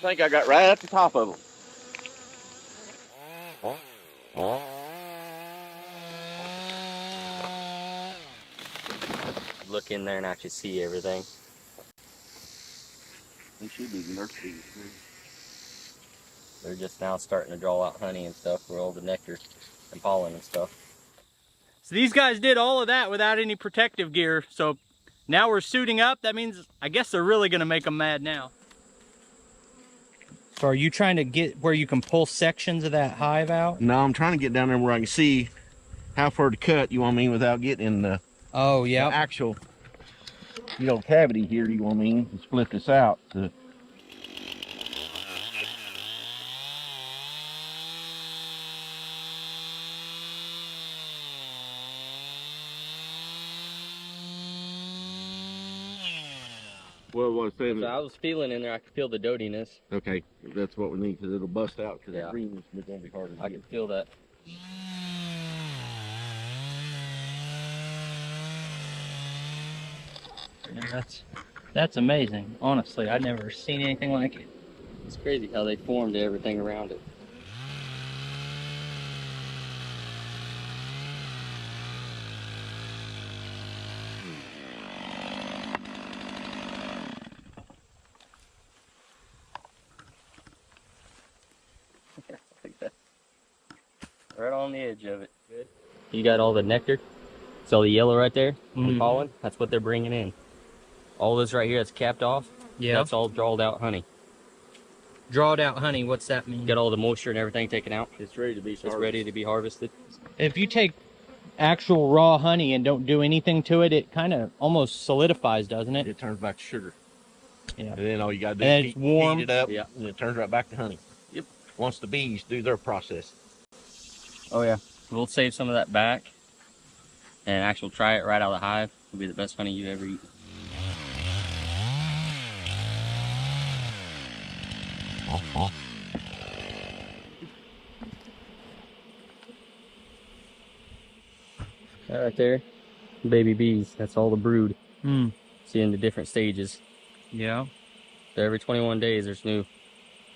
think I got right at the top of them. Look in there and actually see everything. They should be nurse bees. They're just now starting to draw out honey and stuff for all the nectar and pollen and stuff. So these guys did all of that without any protective gear. So now we're suiting up. That means, I guess they're really gonna make them mad now. So are you trying to get where you can pull sections of that hive out? No, I'm trying to get down there where I can see how far to cut, you know what I mean, without getting in the, Oh, yeah. the actual, cavity here, you know what I mean, to split this out. Well, what I was saying. So I was feeling in there, I could feel the dotiness. Okay, that's what we need, because it'll bust out, because Yeah. the green is going to be harder to I get. could feel that. Yeah, that's amazing. Honestly, I've never seen anything like it. It's crazy how they formed everything around it. Like that. Right on the edge of it. Good. You got all the nectar. It's all the yellow right there. The pollen. That's what they're bringing in. All this right here that's capped off. Yeah. That's all drawed out honey. Drawed out honey, what's that mean? Got all the moisture and everything taken out. It's ready to be It's ready to be harvested. If you take actual raw honey and don't do anything to it, it kind of almost solidifies, doesn't it? It turns back to sugar. Yeah. And then all you got to do And is it's warm. heat it up, Yeah. and it turns right back to honey. Yep. Once the bees do their process. Oh yeah. We'll save some of that back and actually try it right out of the hive. It'll be the best honey you ever eat. That right there, baby bees. That's all the brood. See, in the different stages. Yeah. So every 21 days, there's new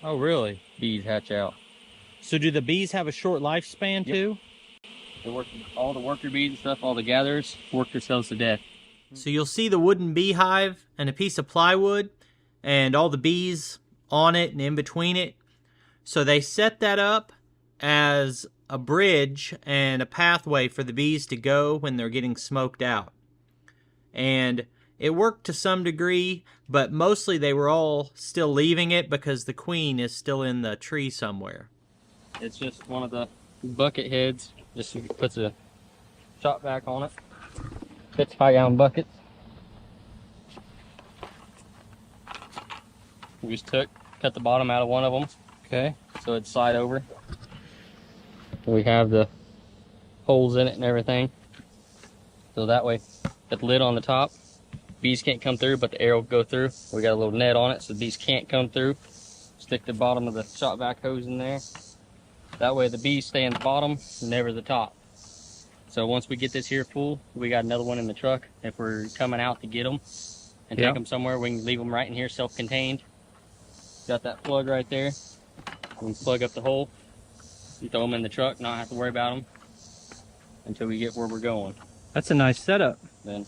Oh, really? bees hatch out. So do the bees have a short lifespan too? They work, all the worker bees and stuff, all the gatherers, work themselves to death. So you'll see the wooden beehive and a piece of plywood and all the bees on it and in between it. So they set that up as a bridge and a pathway for the bees to go when they're getting smoked out. And it worked to some degree, but mostly they were all still leaving it because the queen is still in the tree somewhere. It's just one of the bucket heads. Just puts a shot back on it. Fits 5-gallon buckets. We just cut the bottom out of one of them. Okay. So it'd slide over. We have the holes in it and everything. So that way, got the lid on the top. Bees can't come through, but the air will go through. We got a little net on it, so bees can't come through. Stick the bottom of the shot vac hose in there. That way the bees stay in the bottom, never the top. So once we get this here full, we got another one in the truck. If we're coming out to get them and take them somewhere, we can leave them right in here, self-contained. Got that plug right there. We can plug up the hole. You throw them in the truck, not have to worry about them until we get where we're going. That's a nice setup. Then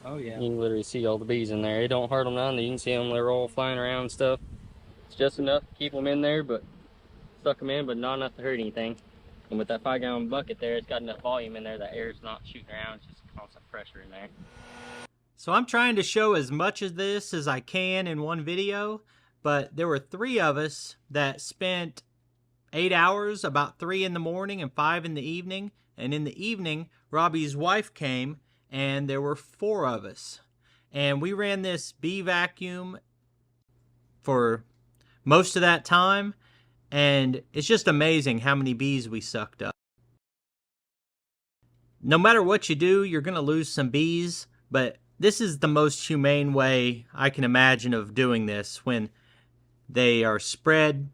Oh, yeah. you can literally see all the bees in there. It don't hurt them none. You can see them, they're all flying around and stuff. It's just enough to keep them in there, but suck them in, but not enough to hurt anything. And with that 5-gallon bucket there, it's got enough volume in there that air's not shooting around. It's just constant pressure in there. So I'm trying to show as much of this as I can in one video, but there were 3 of us that spent 8 hours, about 3 in the morning and 5 in the evening. And in the evening, Robbie's wife came, and there were 4 of us. And we ran this bee vacuum for most of that time, and it's just amazing how many bees we sucked up. No matter what you do, you're going to lose some bees, but this is the most humane way I can imagine of doing this, when they are spread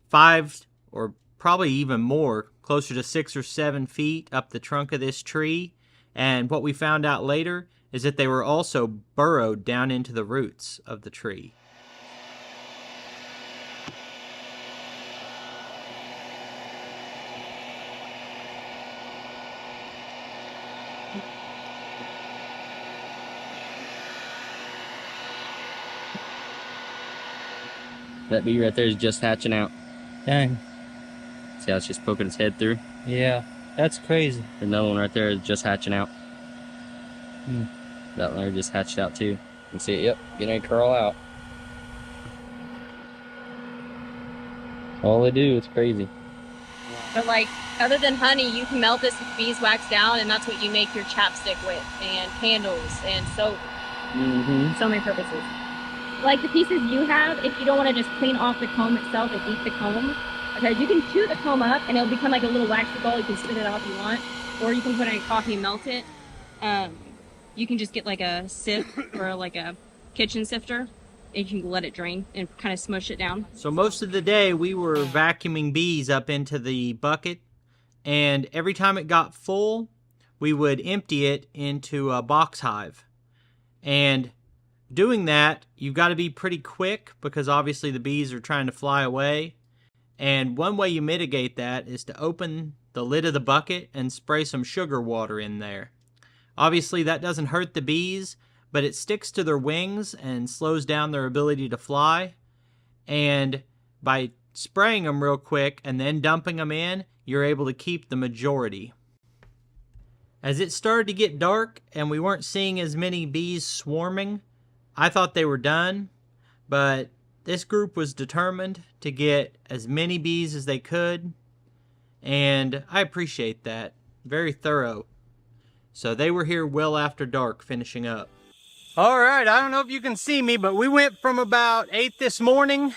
5 or probably even more, closer to 6 or 7 feet up the trunk of this tree. And what we found out later is that they were also burrowed down into the roots of the tree. That bee right there is just hatching out. Dang. See how it's just poking its head through? Yeah, that's crazy. Another one right there is just hatching out. That one there just hatched out too. You can see it, yep, getting ready to curl out. All they do, it's crazy. But like, other than honey, you can melt this with beeswax down, and that's what you make your chapstick with, and candles, and soap. So many purposes. Like the pieces you have, if you don't want to just clean off the comb itself and eat the comb, because you can chew the comb up and it'll become like a little waxy ball. You can spit it out if you want, or you can put it in coffee and melt it. You can just get like a sieve or like a kitchen sifter, and you can let it drain and kind of smush it down. So most of the day we were vacuuming bees up into the bucket, and every time it got full, we would empty it into a box hive. And doing that, you've got to be pretty quick, because obviously the bees are trying to fly away. And one way you mitigate that is to open the lid of the bucket and spray some sugar water in there. Obviously that doesn't hurt the bees, but it sticks to their wings and slows down their ability to fly. And by spraying them real quick and then dumping them in, you're able to keep the majority. As it started to get dark and we weren't seeing as many bees swarming, I thought they were done, but this group was determined to get as many bees as they could, and I appreciate that. Very thorough. So they were here well after dark finishing up. Alright, I don't know if you can see me, but we went from about 8 this morning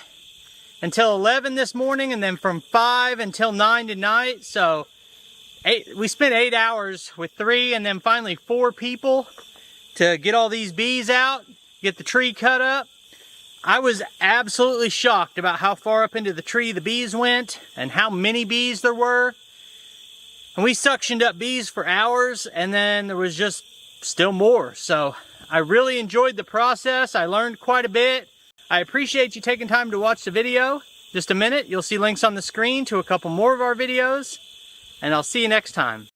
until 11 this morning, and then from 5 until 9 tonight. So we spent 8 hours with 3 and then finally 4 people to get all these bees out, get the tree cut up. I was absolutely shocked about how far up into the tree the bees went and how many bees there were. And we suctioned up bees for hours, and then there was just still more. So I really enjoyed the process. I learned quite a bit. I appreciate you taking time to watch the video. Just a minute, you'll see links on the screen to a couple more of our videos, and I'll see you next time.